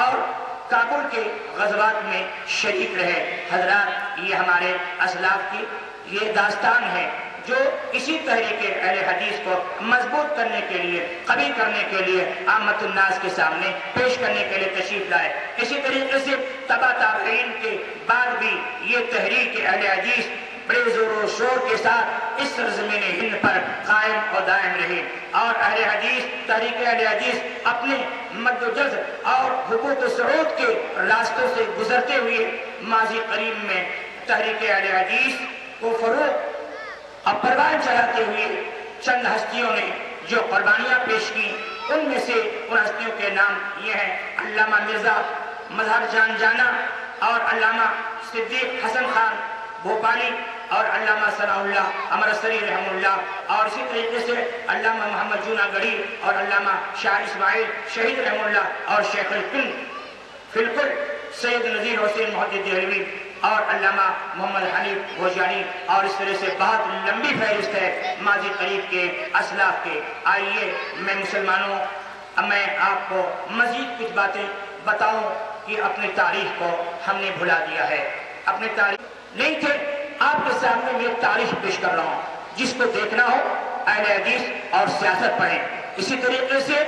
اور کابل کے غزوات میں شریک رہے۔ حضرات، یہ ہمارے اسلاف کی یہ داستان ہے جو اسی تحریک اہل حدیث کو مضبوط کرنے کے لیے، قوی کرنے کے لیے، عامت الناس کے سامنے پیش کرنے کے لیے تشریف لائے۔ اسی طریقے سے تبع تابعین کے بعد بھی یہ تحریک اہل حدیث بڑے زور و شور کے ساتھ اس سرزمین ہند پر قائم و دائم رہی، اور اہل حدیث، تحریک اہل حدیث اپنے مد و جزر اور حقوق و صعود کے راستوں سے گزرتے ہوئے ماضی قریب میں تحریک اہل حدیث کو فروغ اور پروان چڑھاتے ہوئے چند ہستیوں نے جو قربانیاں پیش کی، ان میں سے ان ہستیوں کے نام یہ ہیں: علامہ مرزا مظہر جان جانا اور علامہ صدیق حسن خان بھوپالی اور علامہ ثناء اللہ امرتسری رحمہ اللہ، اور اسی طریقے سے علامہ محمد جونا گڑھی اور علامہ شاہ اسماعیل شہید رحمہ اللہ، اور شیخ الکل سید نذیر حسین محدث دہلوی اور علامہ محمد حنیف گوجانی، اور اس طرح سے بہت لمبی فہرست ہے ماضی قریب کے اسلاف کے۔ آئیے میں مسلمانوں، میں آپ کو مزید کچھ باتیں بتاؤں کہ اپنی تاریخ کو ہم نے بھلا دیا ہے، اپنی تاریخ نہیں تھے۔ آپ کے سامنے میں تاریخ پیش کر رہا ہوں، جس کو دیکھنا ہو اہل حدیث اور سیاست پڑھیں، اسی طریقے سے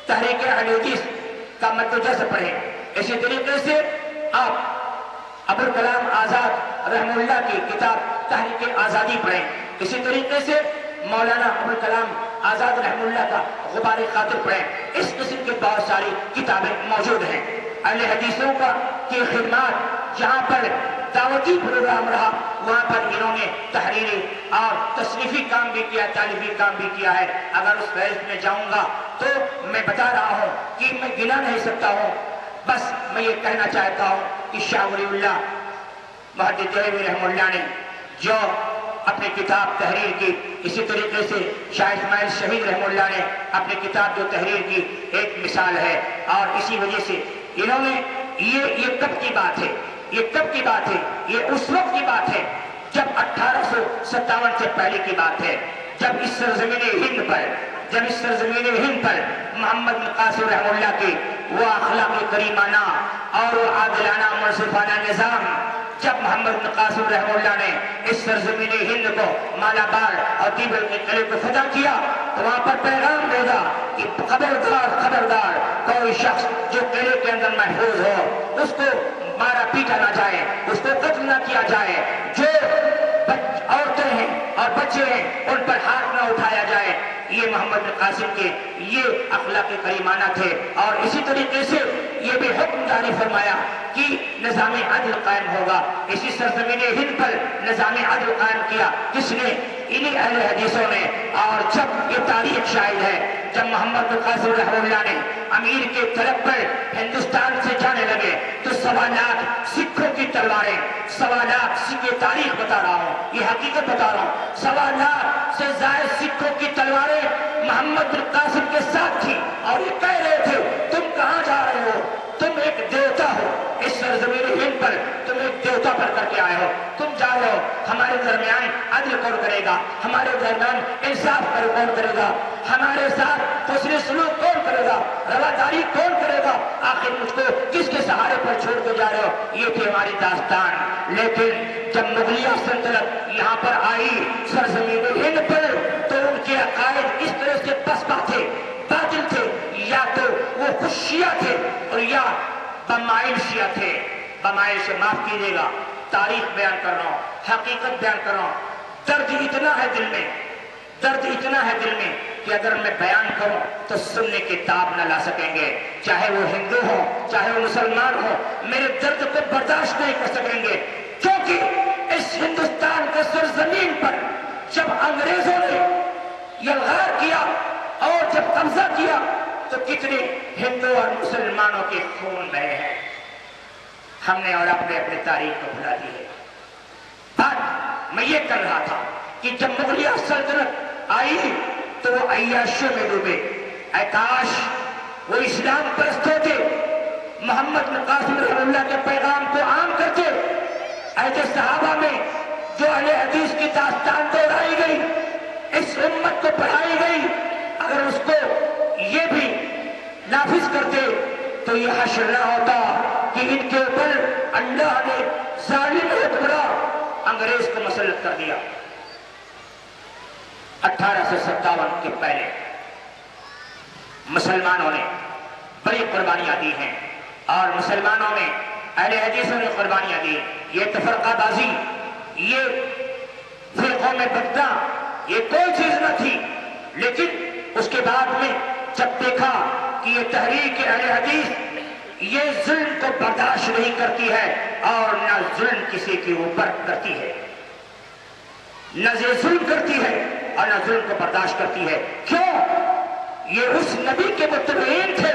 تحریک اہل حدیث کا مدرجہ پڑھیں، اسی طریقے سے آپ ابوالکلام آزاد رحمہ اللہ کی کتاب تحریک آزادی پڑھیں، اسی طریقے سے مولانا ابوالکلام آزاد رحمہ اللہ کا غبار خاطر پڑھیں۔ اس قسم کی بہت ساری کتابیں موجود ہیں۔ اہل حدیثوں کی خدمات جہاں پر دعوتی پروگرام رہا، وہاں پر انہوں نے تحریری اور تصنیفی کام بھی کیا، تعلیمی کام بھی کیا ہے۔ اگر اس فہرست میں جاؤں گا تو میں بتا رہا ہوں کہ میں گنا نہیں سکتا ہوں، بس میں یہ کہنا چاہتا ہوں کہ شاہ ولی اللہ محدث دہلوی رحمہ اللہ نے جو اپنی کتاب تحریر کی، اسی طریقے سے شاہ اسماعیل شہید رحمہ اللہ نے اپنی کتاب جو تحریر کی، ایک مثال ہے۔ اور اسی وجہ سے انہوں نے یہ کب کی بات ہے، یہ کب کی بات ہے، یہ اس وقت کی بات ہے جب 1857 سے پہلے کی بات ہے، جب اس سرزمین ہند پر محمد بن قاسم رحمہ اللہ کی وہ اخلاق کریمانہ اور وہ عادلانہ منصفانہ نظام، جب محمد بن قاسم رحمہ اللہ نے اس سرزمین ہند کو مالابار اور دیبل کے قلعے کو فتح کیا، تو وہاں پر پیغام بھیجا کہ خبردار کوئی شخص جو قلعے کے اندر محفوظ ہو، اس کو مارا پیٹا نہ جائے، اس کو قتل نہ کیا جائے، جو عورتیں ہیں اور بچے ہیں ان پر ہاتھ نہ اٹھایا جائے۔ یہ محمد بن قاسم کے یہ اخلاق کریمانہ تھے۔ اور اسی طریقے سے یہ بھی حکم جاری فرمایا کہ نظام عدل قائم ہوگا۔ اسی سرزمین ہند پر نظام عدل قائم کیا کس نے؟ انہی اہل حدیثوں نے۔ اور جب یہ تاریخ شاہد ہے، جب محمد بن قاسم رحمہ اللہ نے امیر کے طلب پر ہندوستان سے جانے لگے تو 1.25 لاکھ سکھوں کی تلواریں، 1.25 لاکھ سکھ، تاریخ بتا رہا ہوں، یہ حقیقت بتا رہا ہوں، 1.25 لاکھ سے زائد سکھوں کی تلواریں محمد بن قاسم کے ساتھ تھی، اور یہ کہہ رہے تھے تم کہاں جا رہے ہو، تم ایک دیوتا ہو، اس سرزمین ہند پر تم ایک دیوتا پر کر کے آئے ہو، تم جا رہے ہو، ہمارے درمیان عدل کون کرے گا، ہمارے درمیان انصاف کون کرے گا، ہمارے ساتھ حسن سلوک کون کرے گا، رواداری کون کرے گا، آخر مجھ کو کس کے سہارے پر چھوڑ کے جا رہے ہو؟ یہ تھی ہماری داستان۔ لیکن جب مغلیہ سلطنت یہاں پر آئی سرزمین ہند پر، تو ان کے عقائد اس طرح سے پسپا تھے، باطل تھے، یا تو وہ خود شیعہ تھے اور یا بمائل شیعہ تھے۔ بمائل سے معاف کیجیے گا، تاریخ بیان کر رہا ہوں، حقیقت بیان کر رہا ہوں۔ درد اتنا ہے دل میں، درد اتنا ہے دل میں کہ اگر میں بیان کروں تو سننے کی تاب نہ لا سکیں گے، چاہے وہ ہندو ہو چاہے وہ مسلمان ہو، میرے درد کو برداشت نہیں کر سکیں گے۔ کیونکہ اس ہندوستان کے سرزمین پر جب انگریزوں نے یلغار کیا اور جب قبضہ کیا تو کتنے ہندو اور مسلمانوں کے خون بہے ہیں۔ ہم نے اور آپ نے اپنی تاریخ کو بھلا دی ہے۔ بات میں یہ کر رہا تھا کہ جب مغلیہ سلطنت آئی تو وہ عیاشیوں میں ڈوبے۔ اے کاش وہ اسلام پرست ہوتے، محمد بن قاسم رحمہ اللہ کے پیغام کو عام کرتے، ایسے صحابہ میں جو اہل حدیث کی داستان دہرائی گئی، اس امت کو پڑھائی گئی، اگر اس کو یہ بھی نافذ کرتے تو یہ حشر نہ ہوتا کہ ان کے اوپر اللہ نے ظالم بڑا انگریز کو مسلط کر دیا۔ 1857 کے پہلے مسلمانوں نے بڑی قربانیاں دی ہیں، اور مسلمانوں میں اہل حدیثوں نے قربانیاں دی۔ یہ تفرقہ بازی، یہ فرقوں میں بٹنا، یہ کوئی چیز نہ تھی، لیکن اس کے بعد میں جب دیکھا کہ یہ تحریک اہل حدیث یہ ظلم کو برداشت نہیں کرتی ہے اور نہ ظلم کسی کے اوپر کرتی ہے، نہ ظلم کرتی ہے اور نہ ظلم کو برداشت کرتی ہے۔ کیوں؟ یہ اس نبی کے متبعین تھے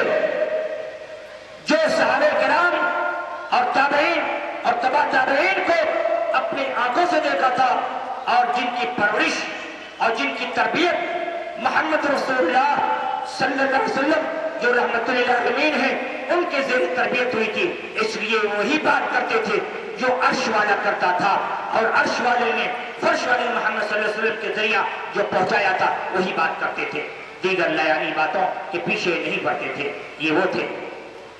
جو صحابہ کرام اور تابعین اور تبع تابعین کو اپنی آنکھوں سے دیکھا تھا، اور جن کی پرورش اور جن کی تربیت محمد رسول اللہ صلی اللہ علیہ وسلم جو رحمت للعالمین ہیں ان کے ذریعے تربیت ہوئی تھی۔ اس لیے وہی بات کرتے تھے جو عرش والا کرتا تھا، اور عرش والے نے فرش والے محمد صلی اللہ علیہ وسلم کے ذریعہ جو پہنچایا تھا وہی بات کرتے تھے، دیگر لیانی باتوں کے پیچھے نہیں بڑھتے تھے۔ یہ وہ تھے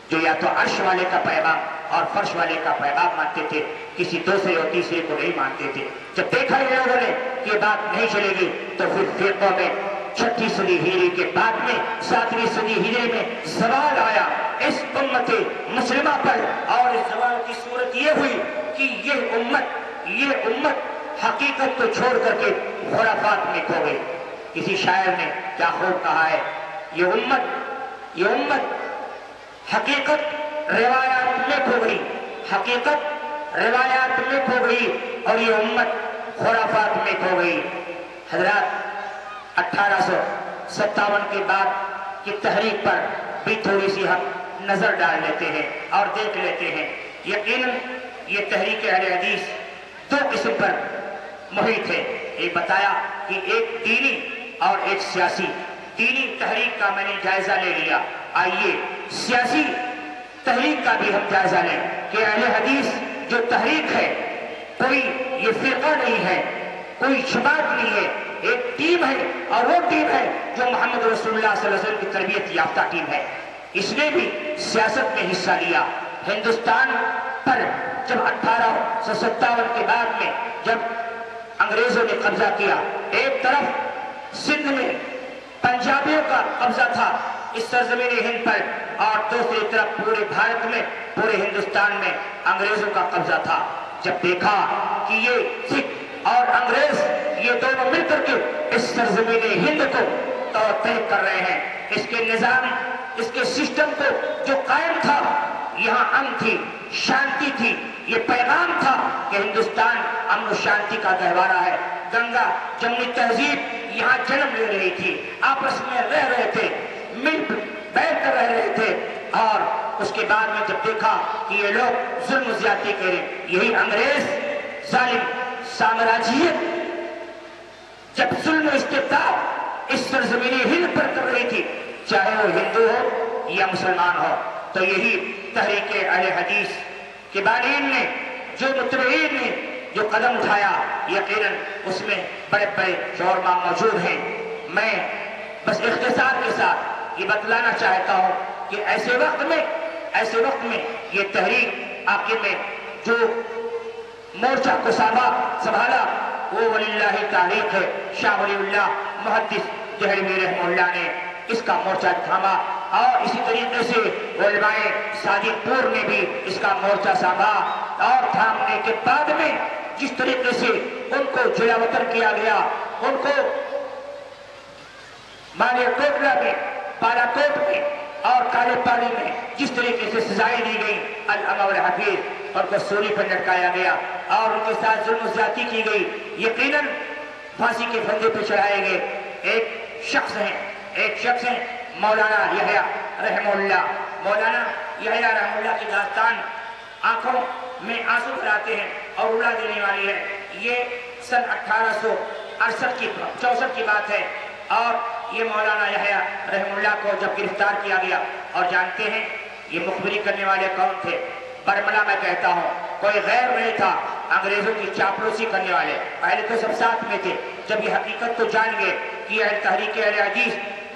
جو یا تو عرش والے کا پیغام اور فرش والے کا پیغام مانتے تھے، کسی دوسرے اور تیسرے کو نہیں مانتے تھے۔ جب دیکھا ان لوگوں نے کہ یہ بات نہیں چلے گی تو پھر فرقوں میں 6 صدی ہجری کے بعد میں 7ویں صدی ہجری میں زوال آیا اس امت مسلمہ پر، اور اس زوال کی صورت یہ ہوئی کہ یہ امت حقیقت کو چھوڑ کر کے خرافات میں کھو گئی۔ کسی شاعر نے کیا خوب کہا ہے، یہ امت حقیقت روایات میں کھو گئی، حقیقت روایات میں کھو گئی، اور یہ امت خرافات میں کھو گئی۔ حضرات 1857 کے بعد کی تحریک پر بھی تھوڑی سی ہم نظر ڈال لیتے ہیں اور دیکھ لیتے ہیں۔ یقیناً یہ تحریک اہل حدیث 2 قسم پر محیط ہے۔ ایک بتایا کہ ایک دینی اور ایک سیاسی۔ دینی تحریک کا میں نے جائزہ لے لیا، آئیے سیاسی تحریک کا بھی ہم جائزہ لیں کہ اہل حدیث جو تحریک ہے کوئی یہ فرقہ نہیں ہے، کوئی جماعت نہیں ہے، ایک ٹیم ہے، اور وہ ٹیم ہے جو محمد رسول اللہ صلی اللہ علیہ وسلم کی تربیت یافتہ ٹیم ہے۔ اس نے بھی سیاست میں حصہ لیا۔ ہندوستان پر جب 1857 کے بعد میں جب انگریزوں نے قبضہ کیا، ایک طرف سندھ میں پنجابیوں کا قبضہ تھا اس سرزمین ہند پر، اور دوسری طرف پورے بھارت میں، پورے ہندوستان میں انگریزوں کا قبضہ تھا۔ جب دیکھا کہ یہ سکھ اور انگریز یہ دونوں مل کر کے اس سرزمین ہند کو توطئے کر رہے ہیں، اس کے نظام، اس کے سسٹم کو جو قائم تھا، یہاں امن تھی، شانتی تھی، یہ پیغام تھا کہ ہندوستان امن و شانتی کا گہوارہ ہے۔ گنگا جمنی تہذیب یہاں جنم لے رہی تھی، آپس میں رہ رہے تھے، مل بیٹھ کر رہ رہے تھے، اور اس کے بعد میں جب دیکھا کہ یہ لوگ ظلم و زیادتی کریں، یہی انگریز ظالم سامراجیت جب ظلم و استبداد اس سرزمین ہند پر کر رہی تھی، چاہے وہ ہندو ہو یا مسلمان ہو، تو یہی تحریک اہل حدیث کے بانیین نے، جو متبعین نے جو قدم اٹھایا، یقیناً اس میں بڑے بڑے شعراء موجود ہیں۔ میں بس اختصار کے ساتھ یہ بتلانا چاہتا ہوں کہ ایسے وقت میں یہ تحریک آخر میں جو مورچہ کو سنبھالا وہ ولی اللہ تحریک ہے۔ شاہ ولی اللہ محدث دہلوی رحمہ اللہ نے اس کا مورچہ تھاما، اور اسی طریقے سے علماء صادق پور نے بھی اس کا مورچہ سانبھا، اور تھامنے کے بعد میں جس طریقے سے ان کو جلا وطن کیا گیا، ان کو مالیہ کوٹلا میں، بالا کوٹ میں اور کالے پانی میں جس طریقے سے سزائیں دی گئی، الامہ والحفیظ اور کو سولی پر لٹکایا گیا اور ان کے ساتھ ظلم و زیادتی کی گئی، یقیناً پھانسی کے پھندے پہ چڑھائے گئے۔ ایک شخص ہیں مولانا یحییٰ رحمہ اللہ۔ مولانا یحییٰ رحمہ اللہ کی داستان آنکھوں میں آنسو بھراتے ہیں اور رلا دینے والی ہے۔ یہ سن 1864 کی بات ہے، اور یہ مولانا یحییٰ رحمہ اللہ کو جب گرفتار کیا گیا، اور جانتے ہیں یہ مخبری کرنے والے کون تھے؟ برملا میں کہتا ہوں، کوئی غیر نہیں تھا، انگریزوں کی چاپلوسی کرنے والے۔ پہلے تو سب ساتھ میں تھے، جب یہ حقیقت کو جان گئے کہ یہ تحریک اہل حدیث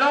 9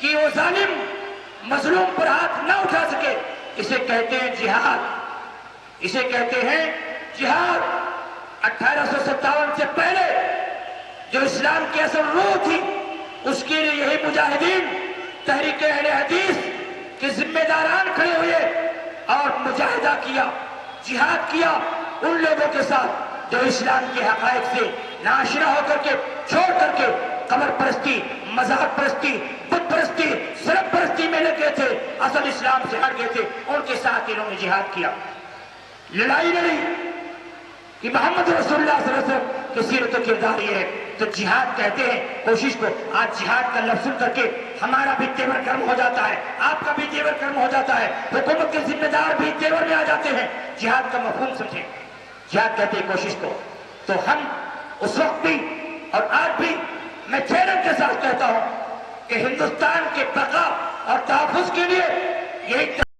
کہ وہ ظالم مظلوم پر ہاتھ نہ اٹھا سکے، اسے کہتے ہیں جہاد، اسے کہتے ہیں جہاد۔ 1857 سے پہلے جو اسلام کی اصل روح تھی، اس کے لیے یہی مجاہدین تحریک اہل حدیث کے ذمہ داران کھڑے ہوئے اور مجاہدہ کیا، جہاد کیا ان لوگوں کے ساتھ جو اسلام کے حقائق سے ناشنا ہو کر کے، چھوڑ کر کے قبر پرستی، مذہب پرستی، بت پرستی، صنم پرستی میں لگے تھے، اصل اسلام سے ہٹ گئے تھے، ان کے ساتھ انہوں نے جہاد کیا، لڑائی لڑی کہ محمد رسول اللہ صلی اللہ علیہ وسلم کی سیرت و کردار یہ ہے، تو جہاد کہتے ہیں کوشش کو۔ آج جہاد کا لفظ سن کر کے ہمارا بھی تیور کرم ہو جاتا ہے، آپ کا بھی تیور کرم ہو جاتا ہے، حکومت کے ذمہ دار بھی تیور میں آ جاتے ہیں۔ جہاد کا مفہوم سمجھیں، جہاد کہتے ہیں کوشش کو۔ تو ہم اس وقت بھی اور آج بھی میں چیلنج کے ساتھ کہتا ہوں کہ ہندوستان کے بقا اور تحفظ کے لیے یہی